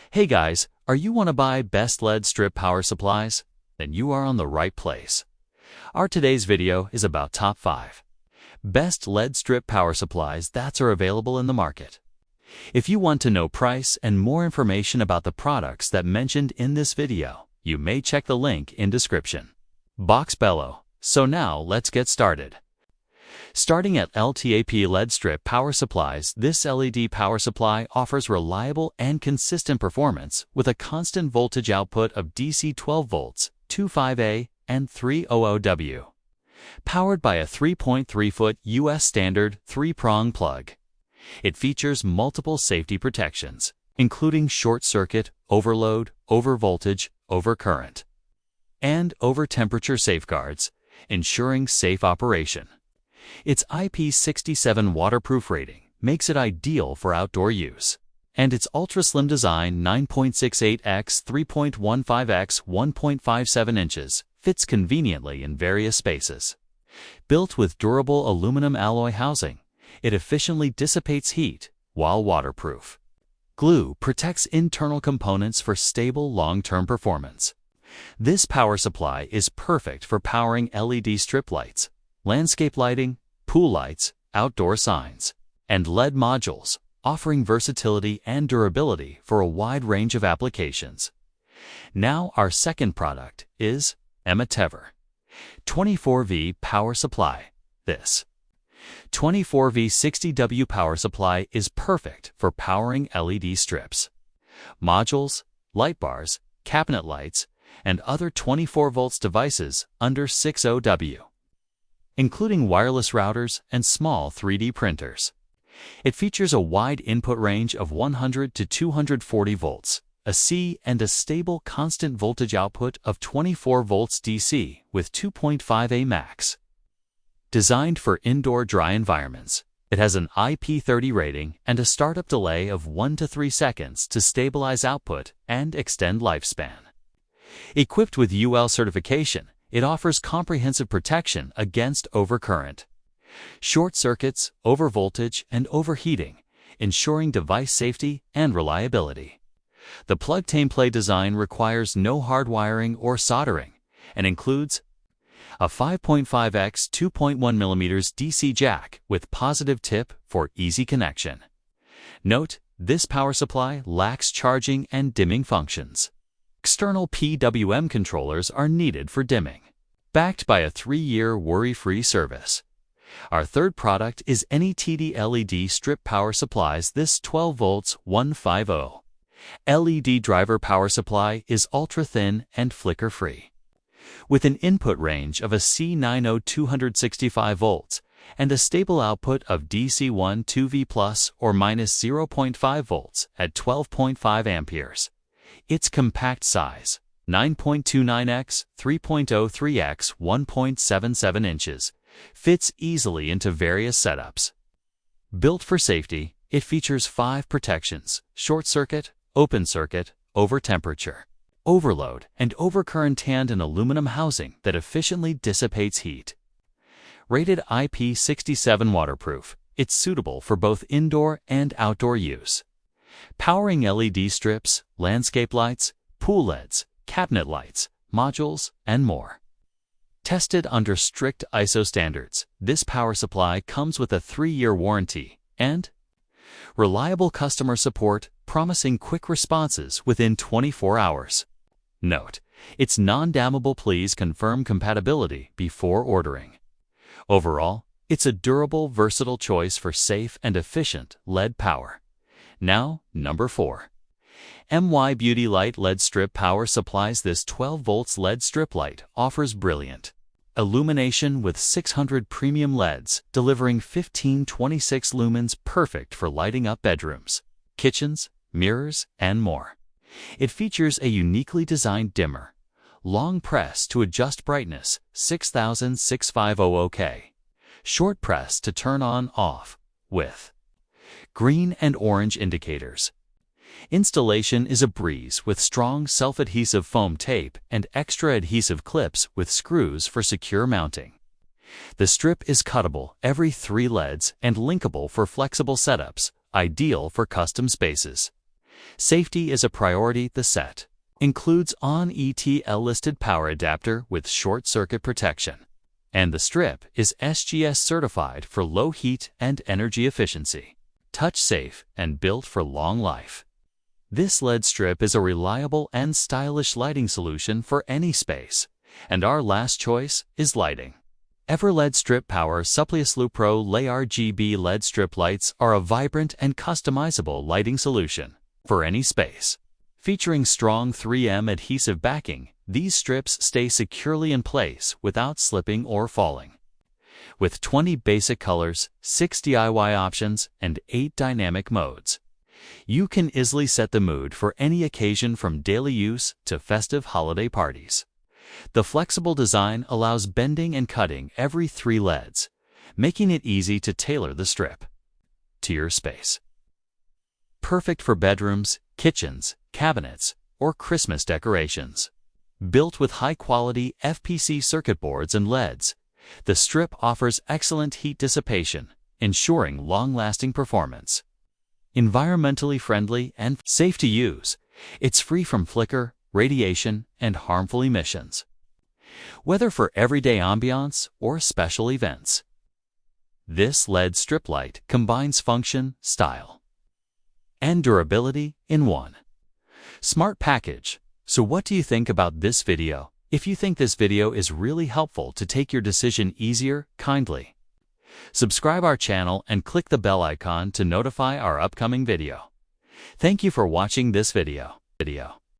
Hey guys, are you want to buy best LED strip power supplies? Then you are on the right place. Our today's video is about top 5 best LED strip power supplies that are available in the market. If you want to know price and more information about the products that mentioned in this video, you may check the link in description. Box Bello. So now let's get started. Starting at LTAP LED strip power supplies, this LED power supply offers reliable and consistent performance with a constant voltage output of DC 12 volts, 25A and 300W. Powered by a 3.3-foot US standard 3-prong plug. It features multiple safety protections, including short circuit, overload, overvoltage, overcurrent, and over-temperature safeguards, ensuring safe operation. Its IP67 waterproof rating makes it ideal for outdoor use, and its ultra-slim design 9.68 x 3.15 x 1.57 inches fits conveniently in various spaces. Built with durable aluminum alloy housing, it efficiently dissipates heat while waterproof. Glue protects internal components for stable long-term performance. This power supply is perfect for powering LED strip lights, landscape lighting, pool lights, outdoor signs, and LED modules, offering versatility and durability for a wide range of applications. Now our second product is Tever 24V power supply. This 24V 60W power supply is perfect for powering LED strips, modules, light bars, cabinet lights, and other 24 volts devices under 60W. Including wireless routers and small 3D printers. It features a wide input range of 100 to 240 volts, a C and a stable constant voltage output of 24 volts DC with 2.5A max. Designed for indoor dry environments, it has an IP30 rating and a startup delay of 1 to 3 seconds to stabilize output and extend lifespan. Equipped with UL certification, it offers comprehensive protection against overcurrent, short circuits, overvoltage, and overheating, ensuring device safety and reliability. The plug-and-play design requires no hardwiring or soldering and includes a 5.5x 2.1mm DC jack with positive tip for easy connection. Note, this power supply lacks charging and dimming functions. External PWM controllers are needed for dimming. Backed by a 3-year worry-free service. Our third product is NETD LED strip power supplies. This 12 volts 150 LED driver power supply is ultra-thin and flicker-free. With an input range of a C90 265 volts and a stable output of DC1 2V plus or minus 0.5 volts at 12.5 amperes. Its compact size, 9.29x 3.03x 1.77 inches, fits easily into various setups. Built for safety, it features 5 protections: short circuit, open circuit, over temperature, overload, and overcurrent, and an aluminum housing that efficiently dissipates heat. Rated IP67 waterproof, it's suitable for both indoor and outdoor use. Powering LED strips, landscape lights, pool LEDs, cabinet lights, modules, and more. Tested under strict ISO standards, this power supply comes with a 3-year warranty and reliable customer support, promising quick responses within 24 hours. Note, it's non-dammable. Please confirm compatibility before ordering. Overall, it's a durable, versatile choice for safe and efficient LED power. Now, number 4. MY Beauty Light LED strip power supplies. This 12 volts LED strip light offers brilliant illumination with 600 premium LEDs, delivering 1526 lumens, perfect for lighting up bedrooms, kitchens, mirrors, and more. It features a uniquely designed dimmer, long press to adjust brightness 6650 K, short press to turn on off, with green and orange indicators. Installation is a breeze with strong self-adhesive foam tape and extra adhesive clips with screws for secure mounting. The strip is cuttable every 3 LEDs and linkable for flexible setups, ideal for custom spaces. Safety is a priority. The set includes on ETL listed power adapter with short circuit protection, and the strip is SGS certified for low heat and energy efficiency, touch safe, and built for long life. This LED strip is a reliable and stylish lighting solution for any space, and our last choice is lighting. LED Strip Power Supplies Pro Lay RGB LED strip lights are a vibrant and customizable lighting solution for any space. Featuring strong 3M adhesive backing, these strips stay securely in place without slipping or falling. With 20 basic colors, 6 DIY options, and 8 dynamic modes, you can easily set the mood for any occasion from daily use to festive holiday parties. The flexible design allows bending and cutting every 3 LEDs, making it easy to tailor the strip to your space. Perfect for bedrooms, kitchens, cabinets, or Christmas decorations. Built with high-quality FPC circuit boards and LEDs, the strip offers excellent heat dissipation, ensuring long-lasting performance. Environmentally friendly and safe to use, it's free from flicker, radiation, and harmful emissions. Whether for everyday ambiance or special events, this LED strip light combines function, style, and durability in one smart package. So what do you think about this video? If you think this video is really helpful to take your decision easier, kindly subscribe our channel and click the bell icon to notify our upcoming video. Thank you for watching this video.